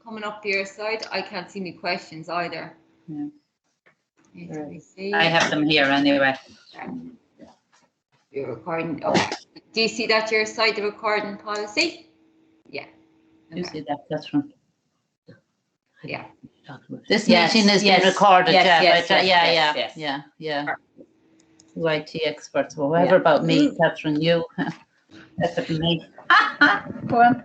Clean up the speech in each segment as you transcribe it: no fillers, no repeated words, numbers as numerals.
coming up your side. I can't see any questions either. Yeah. Let me see. I have them here anyway. You're recording. Okay. Do you see that your side, the recording policy? Yeah. You see that, Catherine? Yeah. This meeting is being recorded. Yeah. You IT experts. Well, whatever about me, Catherine, you. Definitely. Go on.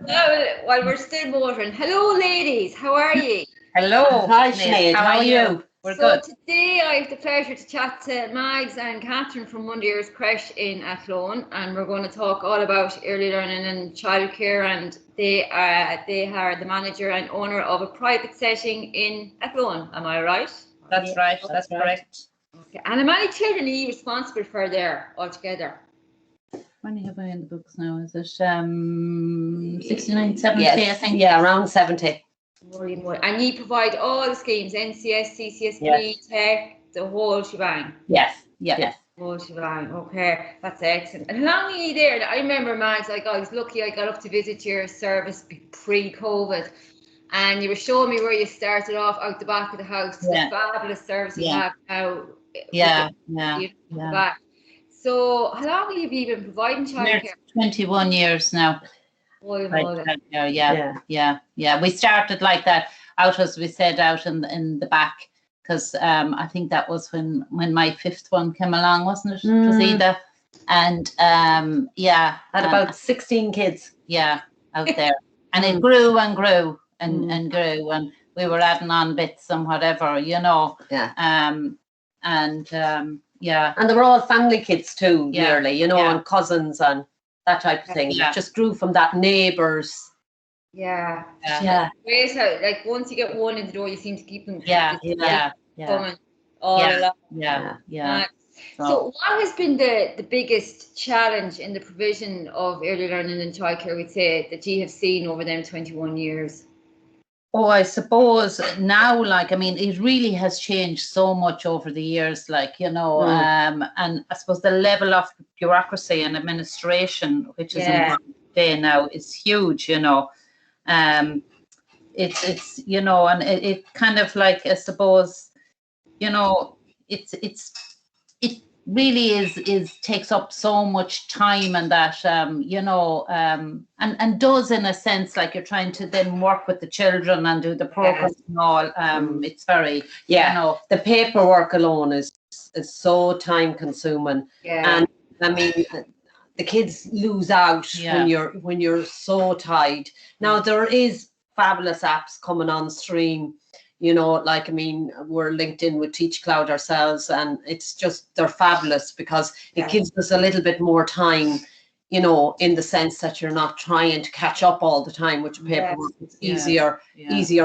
While we're still motoring. Hello, ladies. How are you? Hello. Hi, Sinead. How are you? We're good. Today I have the pleasure to chat to Mags and Catherine from Wonder Creche in Athlone, and we're going to talk all about early learning and childcare. And they are the manager and owner of a private setting in Athlone. Am I right? That's right. That's correct. Okay. And how many children are you responsible for there altogether? How many have I in the books now? Is it 69, 70? Yes. I think. Yeah, around 70. And you provide all the schemes, NCS, CCSP, Tech, the whole shebang. Yes. Whole shebang. Okay, that's excellent. And how long are you there? I remember, Mags, I was lucky I got up to visit your service pre-COVID, and you were showing me where you started off out the back of the house. The fabulous service you have now. Yeah. Back. So how long have you been providing childcare? 21 years now. Yeah. We started like that out, as we said, out in the back, because I think that was when my fifth one came along, wasn't it, Rosita? And had about 16 kids. Yeah, out there, and it grew and grew and grew, and we were adding on bits and whatever, And they were all family kids too, nearly, and cousins and that type of thing. It just grew from that, neighbours. Yeah. Great how, like, once you get one in the door, you seem to keep them coming all along. Yeah. So what has been the biggest challenge in the provision of early learning and childcare, we'd say, that you have seen over them 21 years? Oh, I suppose now, it really has changed so much over the years, and I suppose the level of bureaucracy and administration, which is involved today now, is huge, It's, and it kind of I suppose, it really is takes up so much time, and that and does, in a sense, like you're trying to then work with the children and do the programs and all. It's very the paperwork alone is so time consuming, and the kids lose out when you're so tied. Now there is fabulous apps coming on stream. We're linked in with Teach Cloud ourselves, and it's just, they're fabulous because it gives us a little bit more time, in the sense that you're not trying to catch up all the time with paperwork. It's easier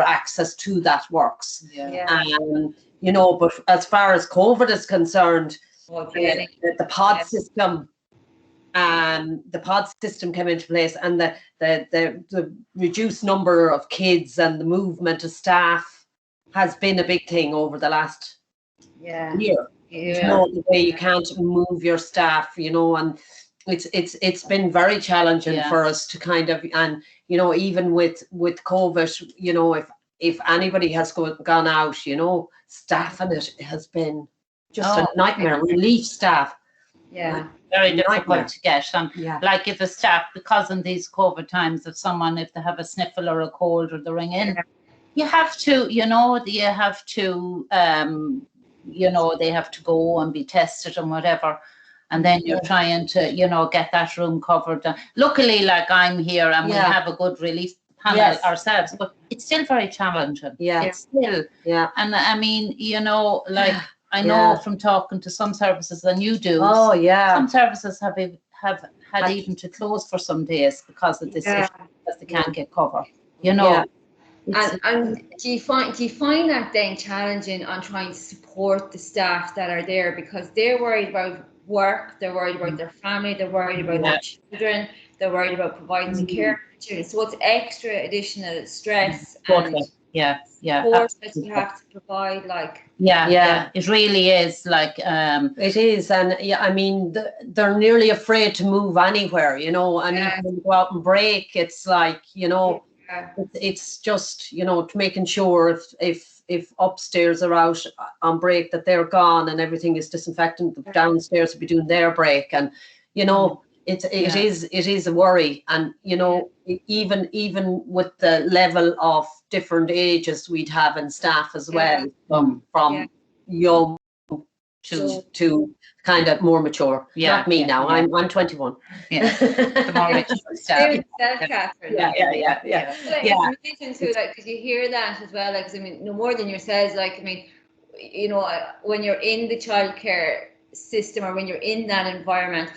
access to that works. But as far as COVID is concerned, the pod system, came into place, and the reduced number of kids and the movement of staff has been a big thing over the last year. The way you can't move your staff, and it's been very challenging for us to kind of, and even with COVID, if anybody has gone out, staffing it has been just a nightmare. Relief staff. Very difficult to get. And if a staff, because in these COVID times, if they have a sniffle or a cold, or they ring in, you have to, they have to go and be tested and whatever. And then you're trying to, get that room covered. Luckily, I'm here, and we have a good relief panel ourselves, but it's still very challenging. It's still. And I know from talking to some services, and you do. Some services have had even to close for some days because of this issue, because they can't get cover. And do you find that then challenging on trying to support the staff that are there, because they're worried about work, they're worried about their family, they're worried about their children, they're worried about providing the care for children. So it's extra additional stress and support that you have to provide. It really is. It is, and they're nearly afraid to move anywhere. And even when they go out and break, it's It's just, you know, making sure if upstairs are out on break that they're gone and everything is disinfectant, the downstairs will be doing their break, and you know it is a worry. And you know, even with the level of different ages we'd have in staff as well, from young to kind of more mature. Not me now. I'm 21. The more mature staff. Because you hear that as well. Like, I mean, no more than yourselves. Like, I mean, you know, when you're in the childcare system or when you're in that environment,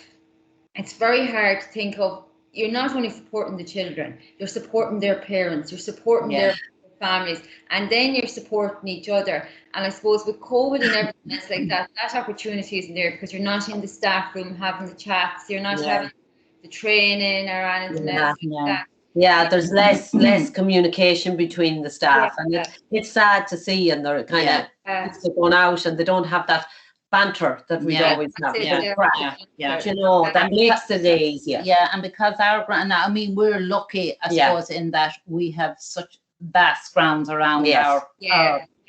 it's very hard to think of. You're not only supporting the children, you're supporting their parents, you're supporting their families, and then you're supporting each other. And I suppose with COVID and everything else like that, that opportunity isn't there because you're not in the staff room having the chats, you're not having the training or anything else like that. Yeah, there's less communication between the staff, and it's sad to see, and they're kind of going out and they don't have that banter that we always have. You know, that makes the day easier. Yeah, and because I mean, we're lucky, I suppose, in that we have such vast grounds around our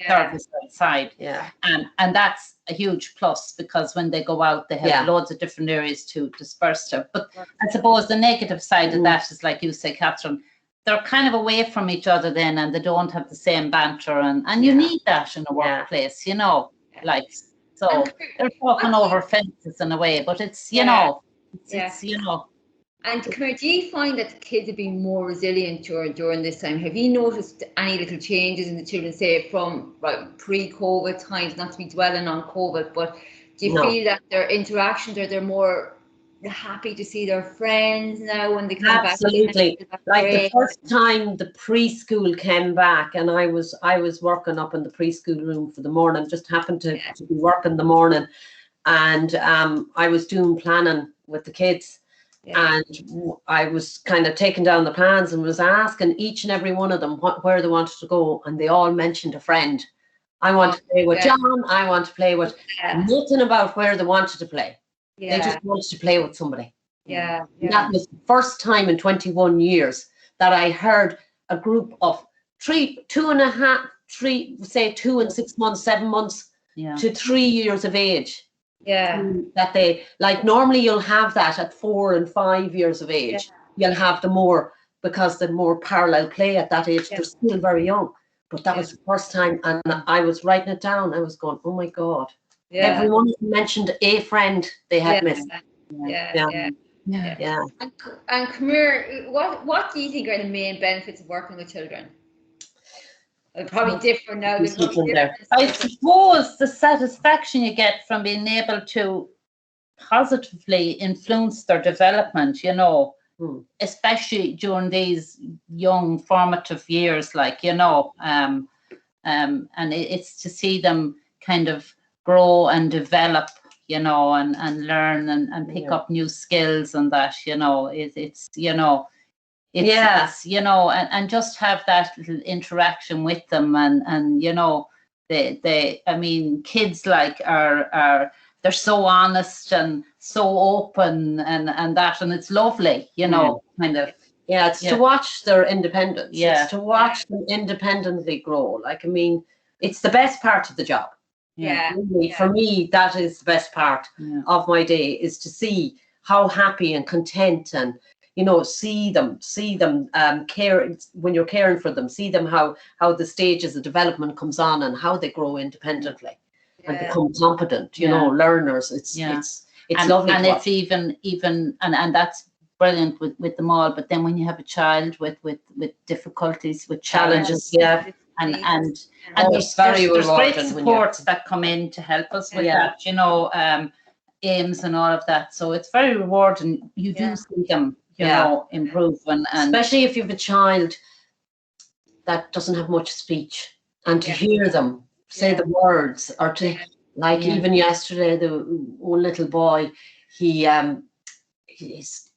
service outside. And that's a huge plus, because when they go out, they have loads of different areas to disperse to. But I suppose the negative side of that is, like you say, Catherine, they're kind of away from each other then, and they don't have the same banter, and you need that in a workplace, you know, like. So they're talking over fences in a way, but it's, you know, it's, you know. And come here, do you find that the kids have been more resilient during this time? Have you noticed any little changes in the children, say from pre-COVID times, not to be dwelling on COVID, but do you feel that their interactions, or they're more happy to see their friends now when they come back? Absolutely. Like the first time the preschool came back, and I was working up in the preschool room for the morning, just happened to be working the morning, and I was doing planning with the kids. And I was kind of taking down the plans and was asking each and every one of them where they wanted to go, and they all mentioned a friend. I want to play with John. I want to play with nothing about where they wanted to play. They just wanted to play with somebody. That was the first time in 21 years that I heard a group of 2 and 6 months, 7 months to 3 years of age. That they, like, normally you'll have that at 4 and 5 years of age. You'll have the more, because the more parallel play at that age. They're still very young. But that was the first time, and I was writing it down. I was going, oh my God. Everyone mentioned a friend they had missed. And come here, what do you think are the main benefits of working with children? Probably different now. I suppose the satisfaction you get from being able to positively influence their development, you know, especially during these young formative years, like, you know, and it's to see them kind of grow and develop, you know, and learn and pick up new skills, and that, you know, it's you know, it's you know, and just have that little interaction with them, and you know, they I mean, kids like are they're so honest and so open, and that, and it's lovely, you know, kind of. It's to watch their independence. It's to watch them independently grow. Like, I mean, it's the best part of the job. For me, that is the best part of my day, is to see how happy and content, and you know, see them care when you're caring for them, see them how the stages of development comes on, and how they grow independently and become competent, you know, learners. It's lovely, and it's even and that's brilliant with them all. But then when you have a child with difficulties, with challenges, and there's great supports that come in to help us with that, you know, aims and all of that. So it's very rewarding. You do see them, you know, improve, and especially if you have a child that doesn't have much speech, and to hear them say the words, or to, like, even yesterday, the one little boy,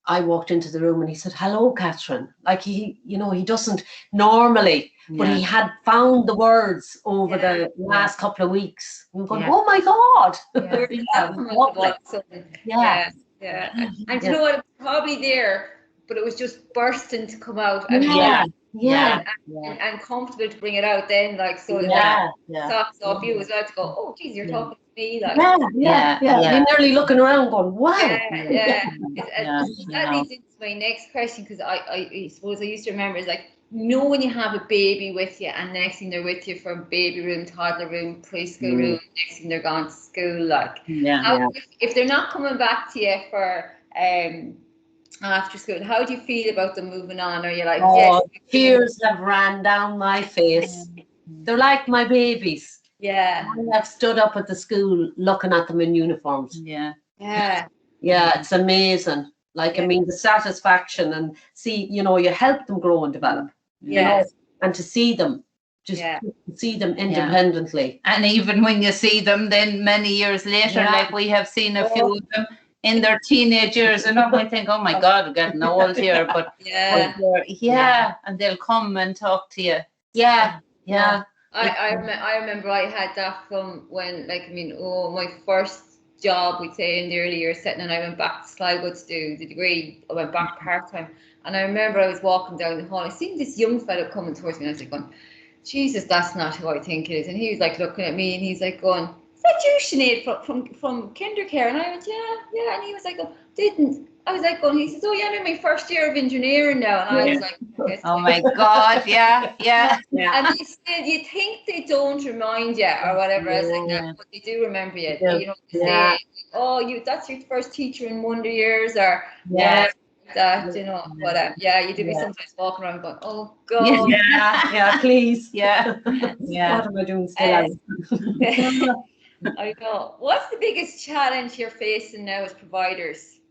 I walked into the room and he said, "Hello, Catherine." Like, he, you know, he doesn't normally, but he had found the words over the last couple of weeks. We were going, oh my God. And you know what, it's probably there, but it was just bursting to come out. and comfortable to bring it out then, like, so socks off you as well to go, oh geez, you're talking to me, like, you're nearly looking around going, wow. That leads into my next question, because I suppose I used to remember, is like, when you have a baby with you, and next thing they're with you from baby room, toddler room, preschool room, next thing they're gone to school, like, if they're not coming back to you for after school, how do you feel about them moving on? Are you like, tears have ran down my face. They're like my babies. I've stood up at the school looking at them in uniforms. It's amazing. Like, I mean, the satisfaction, and see, you help them grow and develop. You know, and to see them, see them independently. And even when you see them then many years later, like we have seen a few of them in their teenage years, and I think, oh my God, we're getting old here, but and they'll come and talk to you. I remember I had that from when, like, I mean, my first job, we'd say, in the early years, and I went back to Sligo to do the degree. I went back part-time, and I remember I was walking down the hall, I seen this young fellow coming towards me, and I was like going, Jesus, that's not who I think it is. And he was like looking at me, and he's like going, is that you, Sinead, from Kindercare? And I went, yeah. And he was like, I was like going, he says, oh yeah, I'm in my first year of engineering now. And I was like, oh my God, yeah. And he said, you think they don't remind you or whatever, I was like that, but they do remember you. You know, they say, oh, that's your first teacher in wonder years, or that, you know, but you do be sometimes walking around going, oh God, please, what am I doing still? I know. What's the biggest challenge you're facing now as providers,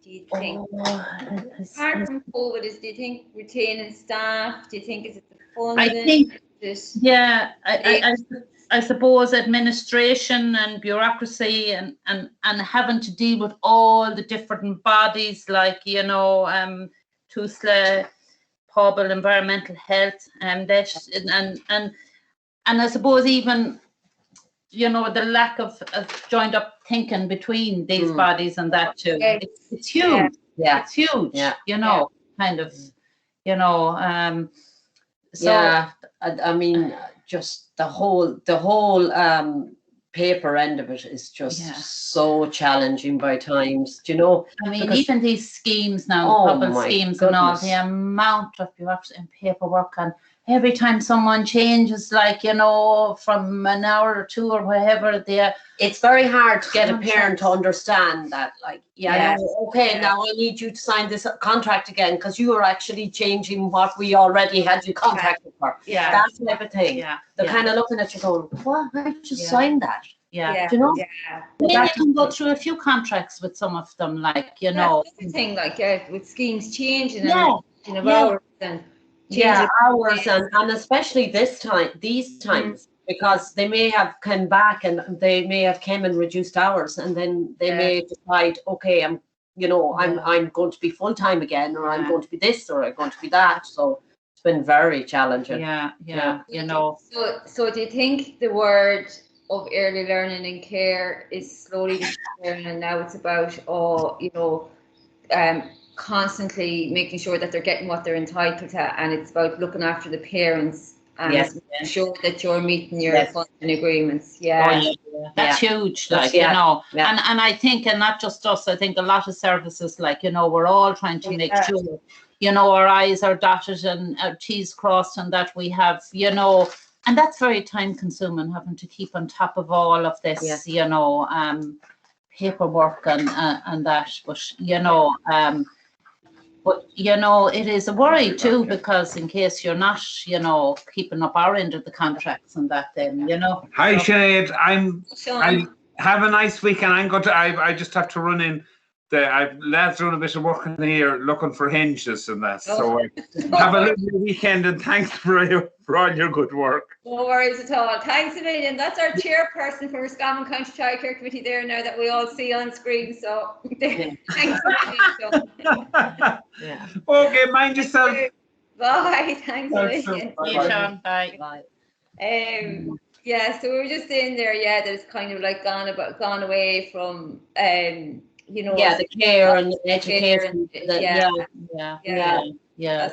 do you think? Apart from COVID, do you think retaining staff? Do you think is it the funding? I think I suppose administration and bureaucracy and having to deal with all the different bodies, like, you know, TUSLA, Pobal, Environmental Health, and I suppose even, you know, the lack of joined up thinking between these bodies and that too. It's huge. It's huge. You know, kind of, you know. I mean, just the whole paper end of it is just so challenging by times, do you know? I mean, even these schemes now, public schemes and all, the amount of bureaucracy and paperwork, and every time someone changes, like, you know, from an hour or two or whatever, it's very hard to get a parent to understand that, like, now I need you to sign this contract again because you are actually changing what we already had you contracted for. That type of thing. They're kind of looking at you going, what? I just signed that. Do you know? Then you can go through a few contracts with some of them, like, you know. That's the thing, like, with schemes changing and hours and hours and especially these times, because they may have come back and they may have came and reduced hours, and then they may decide, okay, I'm going to be full time again, or I'm going to be this, or I'm going to be that. So it's been very challenging. You know. So do you think the word of early learning and care is slowly disappearing, and now it's about constantly making sure that they're getting what they're entitled to, and it's about looking after the parents and making sure that you're meeting your funding agreements? That's huge, like, you know. And I think, and not just us, I think a lot of services, like, you know, we're all trying to make sure, you know, our I's are dotted and our T's crossed, and that we have, you know, and that's very time consuming, having to keep on top of all of this, you know, paperwork and that, but, you know, but, you know, it is a worry too, because in case you're not, you know, keeping up our end of the contracts and that, then, you know. Hi, Sinead. I have a nice weekend. I just have to run in. I've lads doing a bit of work in here looking for hinges and that. So have a lovely weekend, and thanks for all your good work. No worries at all. Thanks a million. That's our chairperson for Roscommon County Childcare Committee there now that we all see on screen. So thanks a million. Okay, mind yourself. Bye. Thanks a million. Bye. So we were just saying there, that it's kind of like gone away from the care and the education. It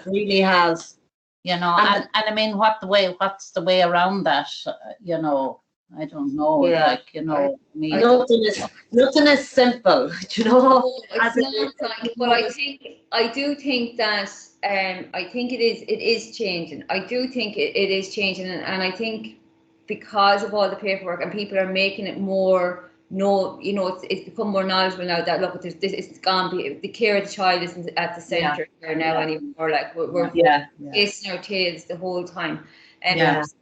really has. And I mean, what's the way around that? I don't know. Like, nothing is simple, It's not like, but I do think that I think it is changing. I do think it is changing, and I think because of all the paperwork and people are making it more. It's become more knowledgeable now that look, it's gone. The care of the child isn't at the centre there now anymore. Like we're chasing our tails the whole time.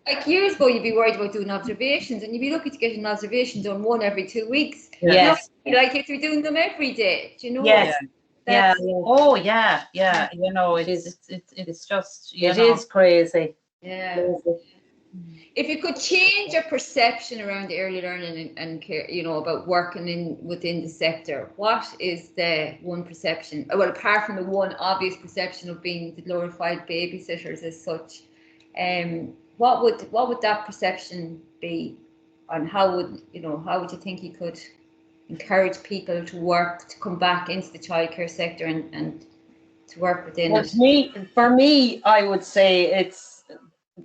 Like years ago, you'd be worried about doing observations, and you'd be lucky to get an observation done one every 2 weeks. Yes. Like if you're doing them every day, Yes. Oh yeah. It's just it is crazy. Yeah. If you could change your perception around early learning and care, about working within the sector, what is the one perception? Well, apart from the one obvious perception of being the glorified babysitters as such, what would that perception be, and how would you think you could encourage people to come back into the childcare sector and to work within it? For me, I would say it's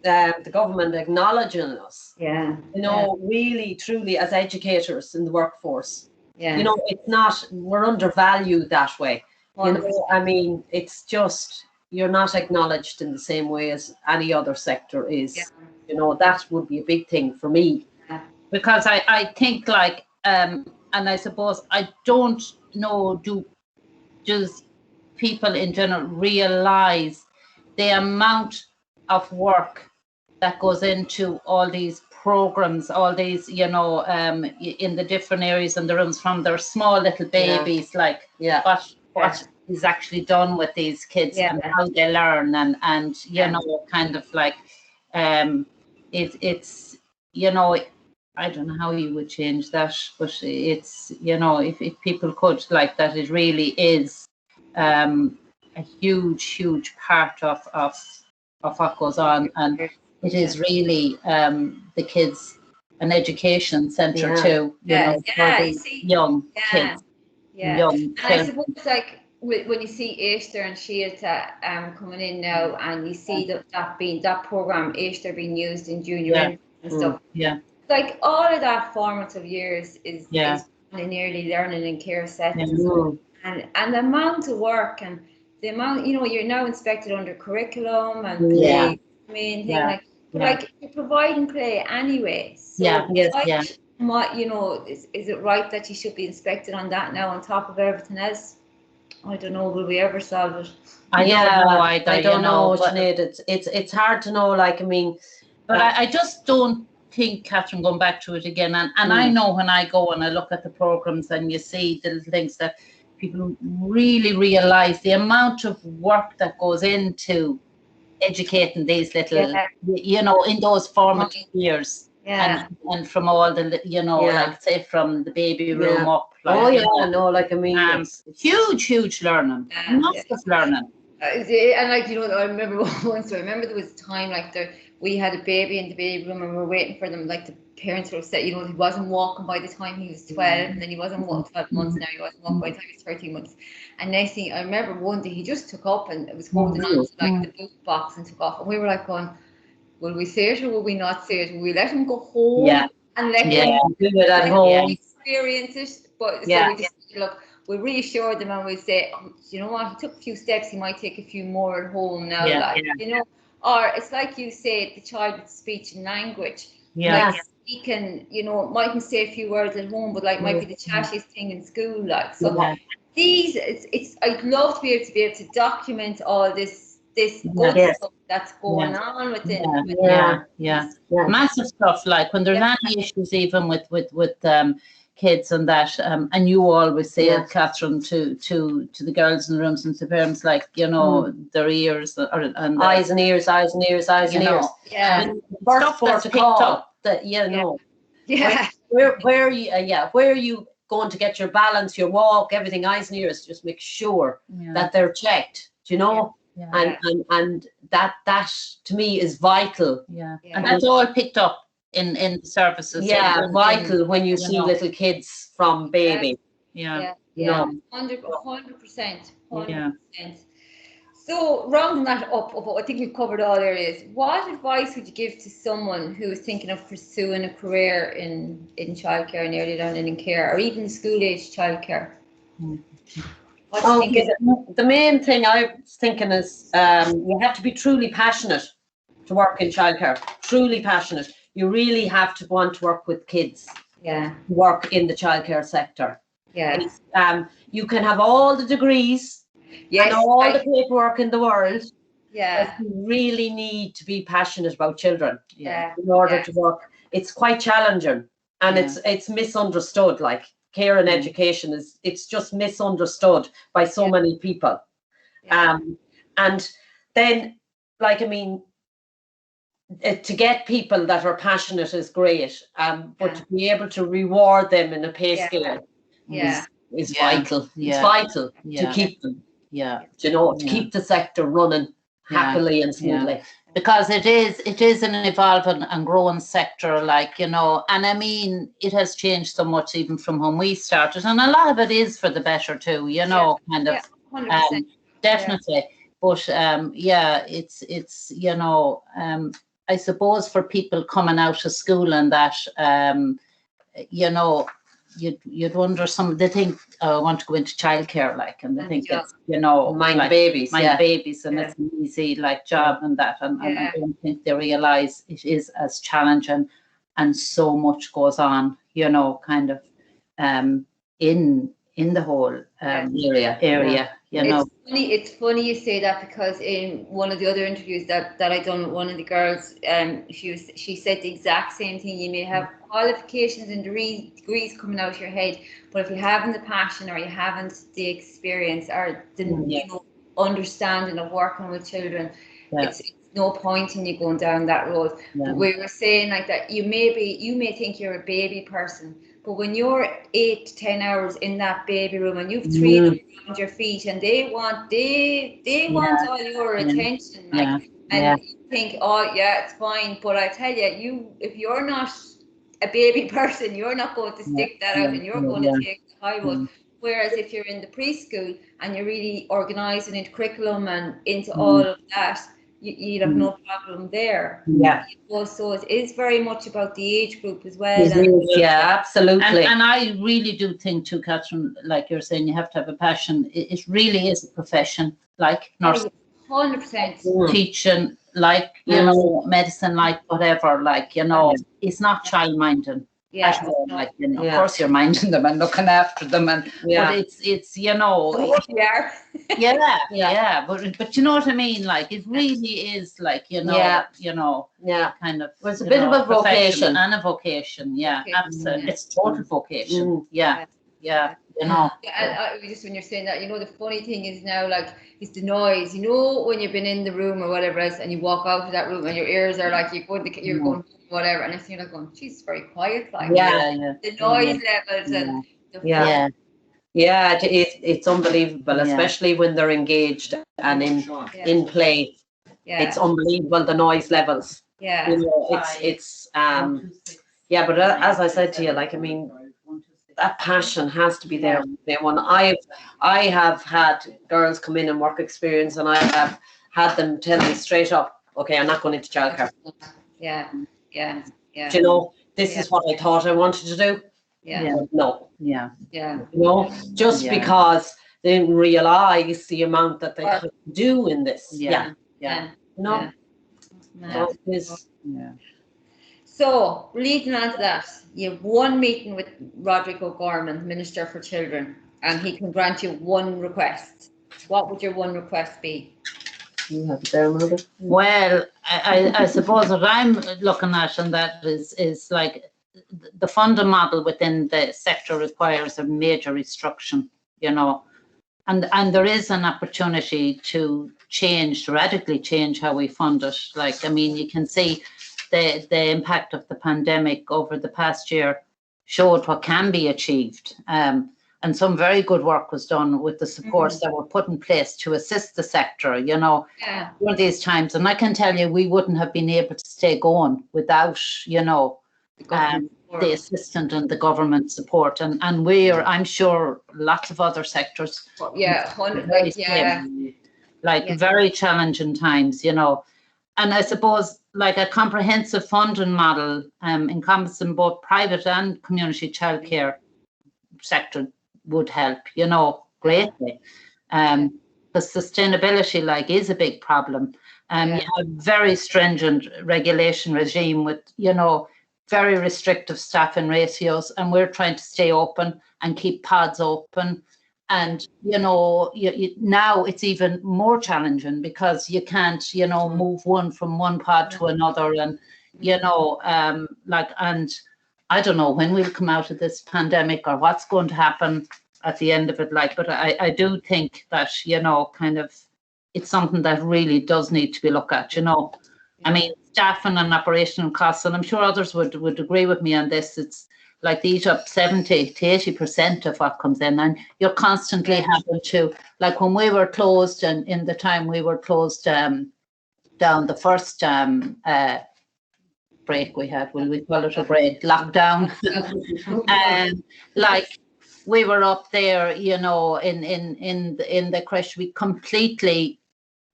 the government acknowledging us. Really, truly, as educators in the workforce. It's not, we're undervalued that way. I mean, it's just, you're not acknowledged in the same way as any other sector is. That would be a big thing for me. Because I think like, and I suppose I don't know, does people in general realize the amount of work that goes into all these programs, all these, in the different areas in the rooms, from their small little babies, what is actually done with these kids and how they learn, and kind of like, it's I don't know how you would change that, but it's, if people could, like, that it really is a huge part of what goes on, and it is really the kids an education centre too, for the young kids. And I suppose, like, when you see Easter and Sheilta coming in now, and you see that programme Easter being used in junior and stuff. Like all of that formative years is in early learning and care settings, and the amount of work and the amount, you're now inspected under curriculum and play, main thing, like you're providing play anyway. So what, is it right that you should be inspected on that now on top of everything else? I don't know. Will we ever solve it? I don't know, Sinead. It's hard to know. Like, I mean, but I just don't think, Catherine, going back to it again, and I know when I go and I look at the programs and you see the little things that people really realize the amount of work that goes into educating these little, in those formative years. And from all the, like, say, from the baby room up. Like, like, I mean, huge learning, massive learning. And like, I remember once, there was a time like we had a baby in the baby room and we were waiting for them, like the parents were upset, he wasn't walking by the time he was 12, and then he wasn't walking 12 months, now he wasn't walking by the time he was 13 months. And next thing, I remember one day he just took up and it was holding on to like the boot box and took off, and we were like going, will we say it or will we not say it? Will we let him go home and let him do it at home, experience it? But so we just look, we reassure them and we say, you know what, he took a few steps, he might take a few more at home now, or it's like you say, the child with speech and language. Like, he can, mightn't say a few words at home, but like might be the chattiest thing in school. Like, so it's I'd love to be able to document all this good stuff that's going on within. Massive stuff. Like when there's any issues, even with kids and that, and you always say it, Catherine, to the girls in the rooms and to parents, like, their ears and eyes and ears. And stuff that's picked up. That where are you going to get your balance, your walk, everything, eyes and ears? Just make sure that they're checked. And that to me is vital. And that's all picked up in the services. Vital when you see little kids from baby. Yeah, 100%. 100%. So rounding that up, I think we've covered all areas. What advice would you give to someone who is thinking of pursuing a career in childcare and early learning and care, or even school-age childcare? The main thing I was thinking is you have to be truly passionate to work in childcare. Truly passionate. You really have to want to work with kids. Yeah. Work in the childcare sector. Yeah. You can have all the degrees. Yes, and all the paperwork in the world. Yeah. But you really need to be passionate about children. Yeah. In order to work. It's quite challenging, and it's misunderstood. Like care and education it's just misunderstood by so many people. And then, like, I mean, to get people that are passionate is great, but to be able to reward them in a pay scale is vital. It's vital to keep them. To keep the sector running happily and smoothly. Because it is an evolving and growing sector, like, and I mean, it has changed so much even from when we started, and a lot of it is for the better too, kind of. 100%. Definitely. But it's I suppose for people coming out of school and that, you'd wonder, they think, I want to go into childcare, like, and they think it's, mind babies, babies, and it's an easy, like, job and that, and I don't think they realise it is as challenging, and so much goes on, kind of, in the whole area. It's funny you say that, because in one of the other interviews that I done with one of the girls, she said the exact same thing. You may have qualifications and degrees coming out of your head, but if you haven't the passion, or you haven't the experience, or the understanding of working with children, it's no point in you going down that road. But we were saying, like, that you may think you're a baby person, but when you're 8 to 10 hours in that baby room, and you've 3 of them around your feet, and they want all your attention, and you think, it's fine. But I tell you, if you're not a baby person, you're not going to stick that out, and you're going to take the high road. Whereas if you're in the preschool and you're really organising into curriculum and into all of that, you'd have no problem there. So it is very much about the age group as well. Absolutely. And I really do think too, Catherine, like you're saying, you have to have a passion. It really is a profession, like nursing, 100%. teaching, like, medicine, like whatever, like, it's not child-minding. Like, of course you're minding them and looking after them, and but it's but you know what I mean, like, it really is, like, kind of, well, it's a bit of a vocation and a vocation. Absolutely. It's total vocation. Just when you're saying that, the funny thing is now, like, it's the noise, when you've been in the room or whatever else, and you walk out of that room and your ears are like, you're going whatever, and you're like going, she's very quiet, like, the noise levels and it's unbelievable, especially when they're engaged and in play. It's unbelievable, the noise levels. It's but as I said to you, like, I mean, that passion has to be there. When I have had girls come in and work experience, and I have had them tell me straight up, okay, I'm not going into childcare. This is what I thought I wanted to do. No. Just because they didn't realise the amount that they could do in this. So, leading on to that, you have one meeting with Roderick O'Gorman, Minister for Children, and he can grant you one request. What would your one request be? You have it there, Mother. Well, I suppose what I'm looking at, and that is like the funding model within the sector requires a major restructuring, and there is an opportunity to radically change how we fund it. Like, I mean, you can see the impact of the pandemic over the past year showed what can be achieved. And some very good work was done with the supports that were put in place to assist the sector, during these times. And I can tell you, we wouldn't have been able to stay going without, the assistance and the government support, and I'm sure lots of other sectors. Very challenging times, And I suppose like a comprehensive funding model encompassing both private and community childcare sector would help, greatly. Because sustainability is a big problem. You have very stringent regulation regime with, very restrictive staffing ratios, and we're trying to stay open and keep pods open. And, now it's even more challenging because you can't, move one from one pod to another. And, and I don't know when we'll come out of this pandemic or what's going to happen at the end of it. But I do think that, it's something that really does need to be looked at, I mean, staffing and operational costs, and I'm sure others would agree with me on this. It's like they eat up 70 to 80% of what comes in, and you're constantly having to, like when we were closed, and in the time we were closed down the first break we had, will we call it a break, lockdown, we were up there, in the creche. We completely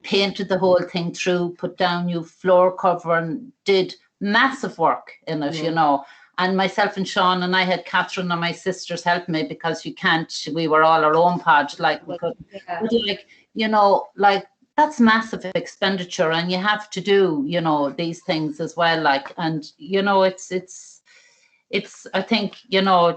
painted the whole thing through, put down new floor cover, and did massive work in it, And myself and Sean, and I had Catherine and my sisters help me because we were all our own pod, we could, that's massive expenditure, and you have to do, these things as well, and it's I think,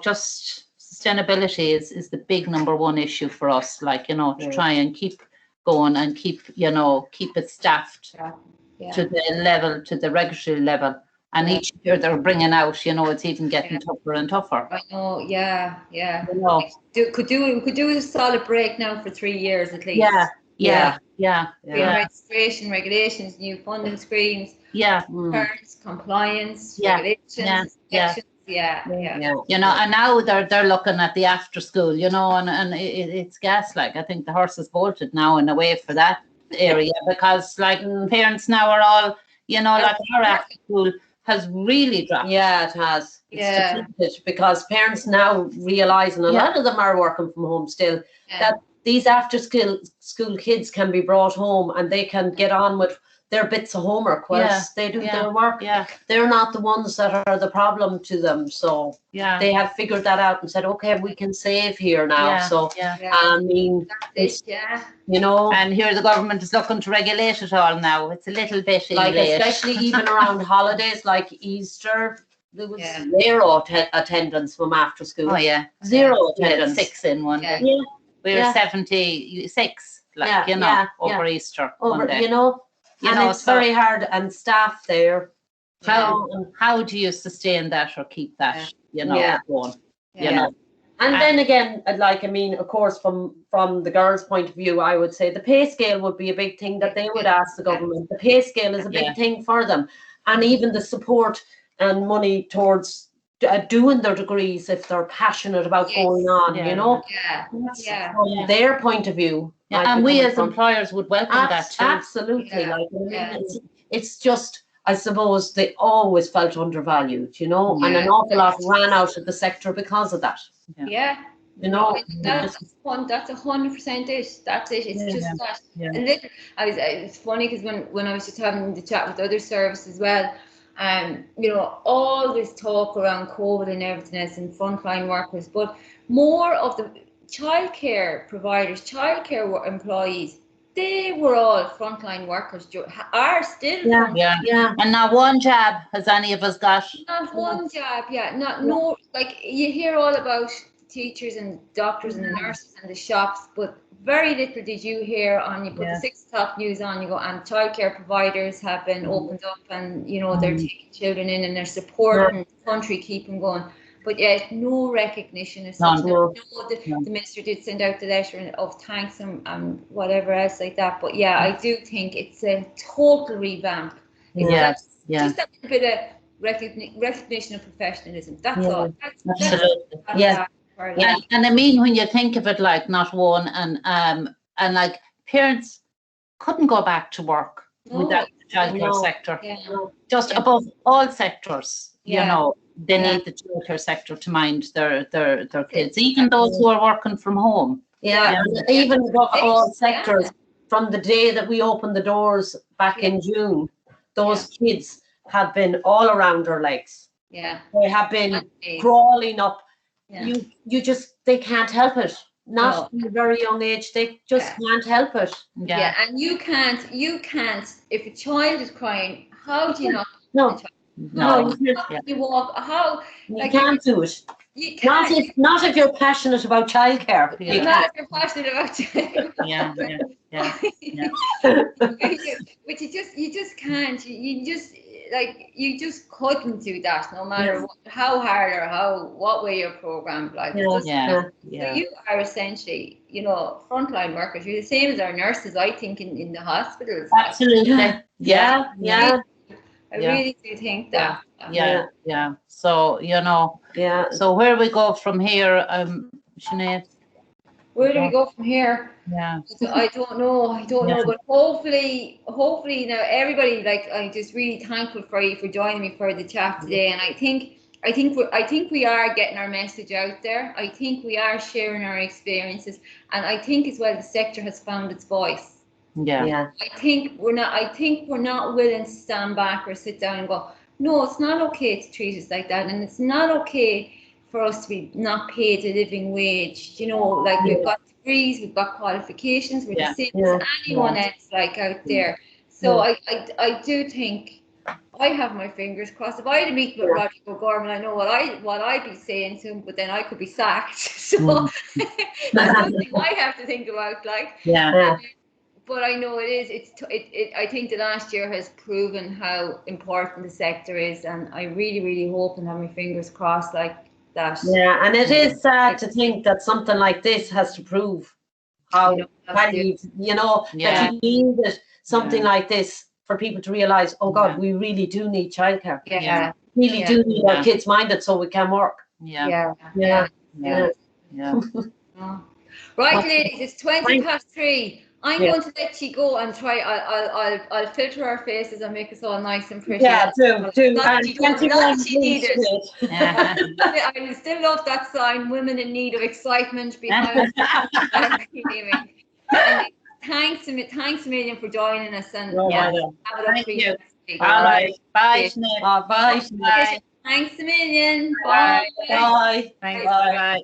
just sustainability is the big number one issue for us, to try and keep going and keep it staffed to the level, to the regulatory level. And each year they're bringing out, it's even getting tougher and tougher. I know, We could do a solid break now for 3 years at least. Registration, regulations, new funding streams. Parents, compliance, regulations, inspections. And now they're looking at the after school, and it's gas. I think the horse is bolted now in a way for that area, because parents now are all, our after school has really dropped. Yeah, it has. It's because parents now realise, and a lot of them are working from home still, that these after school kids can be brought home and they can get on with their bits of homework whilst they do their work. They're not the ones that are the problem to them. So they have figured that out and said, okay, we can save here now. I mean, and here the government is looking to regulate it all now. It's a little bit late. Especially even around holidays like Easter. There was zero attendance from after school. Zero attendance. 6 in one day. We were 76, over Easter. One day. And it's very hard, and staff there. How do you sustain that or keep that, going? And then again, of course, from the girls' point of view, I would say the pay scale would be a big thing that they would ask the government. The pay scale is a big thing for them, and even the support and money towards doing their degrees if they're passionate about going on, from their point of view. And we as employers would welcome that too. Absolutely. It's just, I suppose they always felt undervalued, and an awful lot ran out of the sector because of that. That's 100% it. That's it. It's just that. It's funny because when I was just having the chat with other services as well, all this talk around COVID and everything else and frontline workers, but more of the childcare providers, childcare employees, they were all frontline workers, are still. And not one job has any of us got. Not one job, no. You hear all about teachers and doctors and the nurses and the shops, but very little did you hear on. You put the 6 o'clock news on, you go, and childcare providers have been opened up, and they're taking children in and they're supporting the country, keeping going. But yet, no recognition is something. The minister did send out the letter of thanks and whatever else like that. But I do think it's a total revamp. Just that bit of recognition of professionalism. That's all. Absolutely. And I mean, when you think of it not one, and parents couldn't go back to work without the childcare sector. Just above all sectors, they need the childcare sector to mind their kids, even those who are working from home. Yeah, even all sectors. From the day that we opened the doors back in June, those kids have been all around our legs. Yeah. They have been crawling up. Yeah. They can't help it. Not from a very young age, they just can't help it. Yeah, and you can't, if a child is crying, how do you not? No, you can't. You walk, you can't do it. You can't. Not if you're passionate about childcare. Not if you're passionate about childcare. Which you just can't. You just couldn't do that, no matter how hard or what way you're programmed. Like, so you are essentially, frontline workers. You're the same as our nurses, I think, in the hospitals. Absolutely. Yeah. I really do think that. Yeah. So, so where we go from here, Sinead? Where do we go from here? Yeah. I don't know, but hopefully now everybody, I'm just really thankful for you for joining me for the chat today, and I think we are getting our message out there. I think we are sharing our experiences, and I think as well the sector has found its voice. Yeah. I think we're not willing to stand back or sit down and go, no, it's not okay to treat us like that, and it's not okay for us to be not paid a living wage. We've got degrees, we've got qualifications, we're the same as anyone else out there. So I do think I have my fingers crossed. If I had a meeting with Roger O'Gorman, I know what I'd be saying to him, but then I could be sacked. So that's something I have to think about. But I know it is. I think the last year has proven how important the sector is, and I really, really hope and have my fingers crossed that. Yeah, and it is sad to think that something like this has to prove how valued, that you need something like this for people to realise, oh God, we really do need childcare. We really do need our kids minded so we can work. Yeah. Right, ladies, it's 3:20. I'm going to let you go and try. I'll filter our faces and make us all nice and pretty. Yeah, do. I still love that sign, women in need of excitement behind. Thanks a million for joining us, and thank you. All right, bye. Bye. Thanks a million. Bye. Thanks. Bye.